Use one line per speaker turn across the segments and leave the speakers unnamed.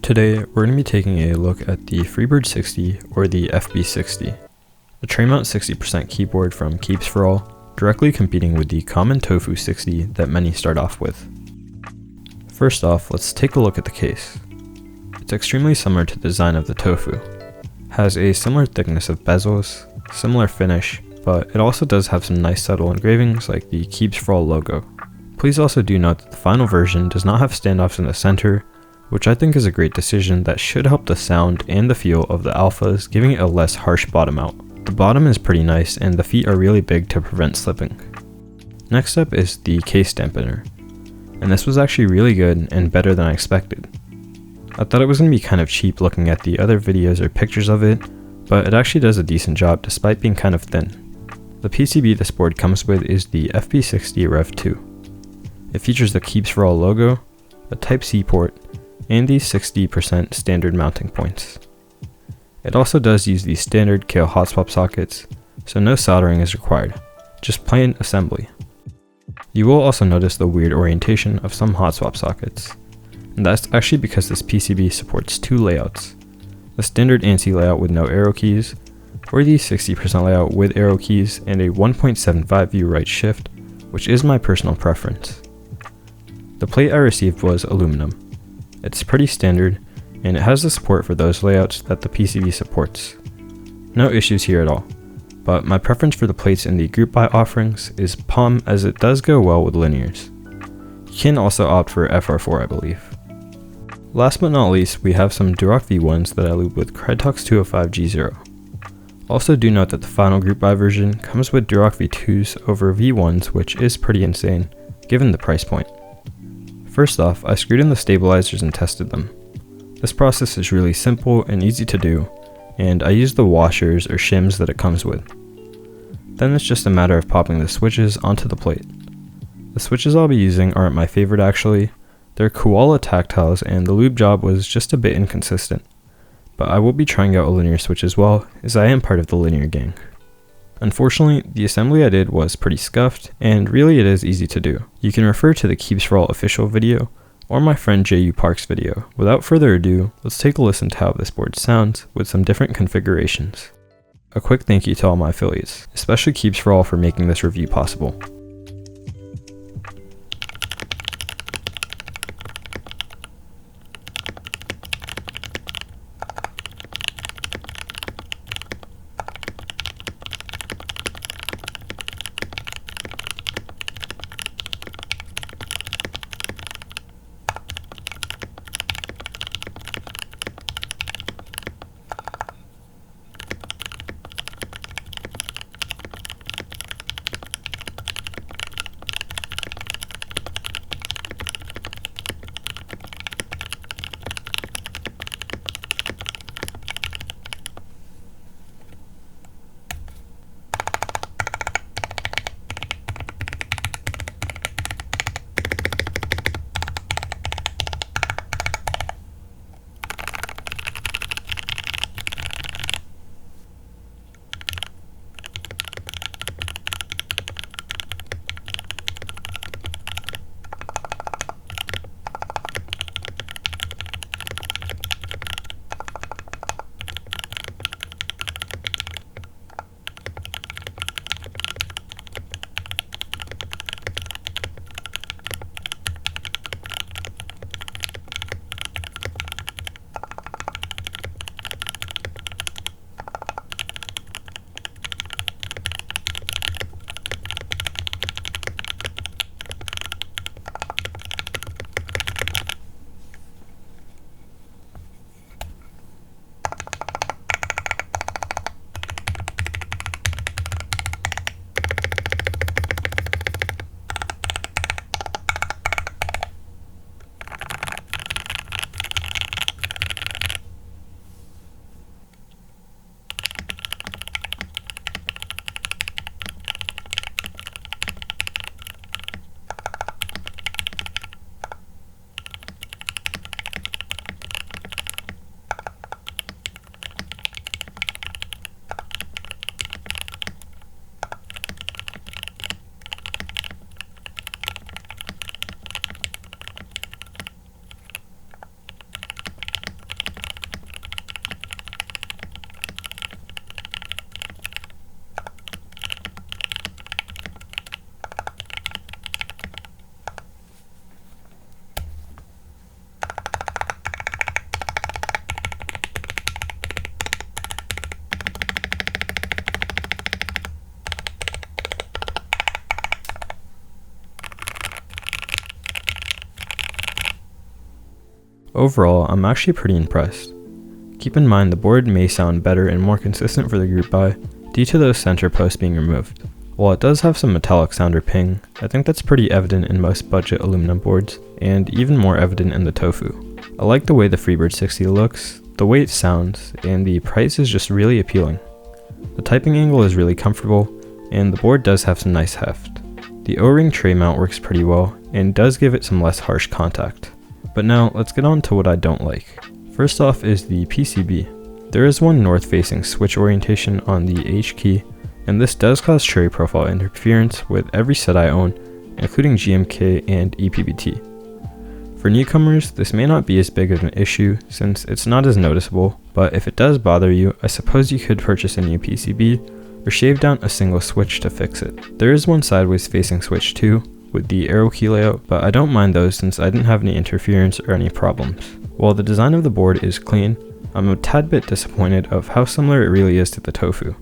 Today, we're going to be taking a look at the Freebird60 or the FB60, a tray mount 60% keyboard from KeebsForAll, directly competing with the common Tofu 60 that many start off with. First off, let's take a look at the case. It's extremely similar to the design of the Tofu. Has a similar thickness of bezels, similar finish, but it also does have some nice subtle engravings like the KeebsForAll logo. Please also do note that the final version does not have standoffs in the center, which I think is a great decision that should help the sound and the feel of the alphas, giving it a less harsh bottom out. The bottom is pretty nice and the feet are really big to prevent slipping. Next up is the case dampener, and this was actually really good and better than I expected. I thought it was going to be kind of cheap looking at the other videos or pictures of it, but it actually does a decent job despite being kind of thin. The PCB this board comes with is the FB60 Rev 2. It features the KeebsForAll logo, a Type-C port, and these 60% standard mounting points. It also does use the standard Kale hot swap sockets, so no soldering is required, just plain assembly. You will also notice the weird orientation of some hot swap sockets, and that's actually because this PCB supports two layouts, the standard ANSI layout with no arrow keys, or the 60% layout with arrow keys and a 1.75 view right shift, which is my personal preference. The plate I received was aluminum. It's pretty standard, and it has the support for those layouts that the PCB supports. No issues here at all, but my preference for the plates in the group buy offerings is palm, as it does go well with linears. You can also opt for FR4, I believe. Last but not least, we have some Durock V1s that I lube with Krytox 205G0. Also do note that the final group buy version comes with Durock V2s over V1s, which is pretty insane, given the price point. First off, I screwed in the stabilizers and tested them. This process is really simple and easy to do, and I used the washers or shims that it comes with. Then it's just a matter of popping the switches onto the plate. The switches I'll be using aren't my favorite actually. They're Koala tactiles and the lube job was just a bit inconsistent, but I will be trying out a linear switch as well, as I am part of the linear gang. Unfortunately, the assembly I did was pretty scuffed, and really it is easy to do. You can refer to the KeebsForAll official video, or my friend JU Park's video. Without further ado, let's take a listen to how this board sounds with some different configurations. A quick thank you to all my affiliates, especially KeebsForAll for making this review possible. Overall, I'm actually pretty impressed. Keep in mind the board may sound better and more consistent for the group buy due to those center posts being removed. While it does have some metallic sound or ping, I think that's pretty evident in most budget aluminum boards, and even more evident in the Tofu. I like the way the Freebird60 looks, the way it sounds, and the price is just really appealing. The typing angle is really comfortable, and the board does have some nice heft. The O-ring tray mount works pretty well, and does give it some less harsh contact. But now, let's get on to what I don't like. First off is the PCB. There is one north-facing switch orientation on the H key, and this does cause cherry profile interference with every set I own, including GMK and EPBT. For newcomers, this may not be as big of an issue since it's not as noticeable, but if it does bother you, I suppose you could purchase a new PCB or shave down a single switch to fix it. There is one sideways facing switch too, with the arrow key layout, but I don't mind those since I didn't have any interference or any problems. While the design of the board is clean, I'm a tad bit disappointed of how similar it really is to the Tofu.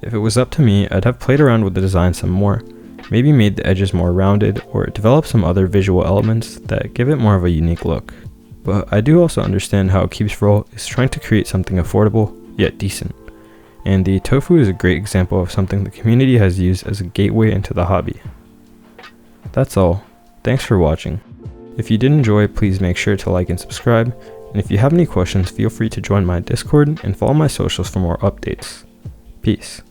If it was up to me, I'd have played around with the design some more, maybe made the edges more rounded, or developed some other visual elements that give it more of a unique look. But I do also understand how KeebsForAll is trying to create something affordable, yet decent. And the Tofu is a great example of something the community has used as a gateway into the hobby. That's all. Thanks for watching. If you did enjoy, please make sure to like and subscribe, and if you have any questions, feel free to join my Discord and follow my socials for more updates. Peace.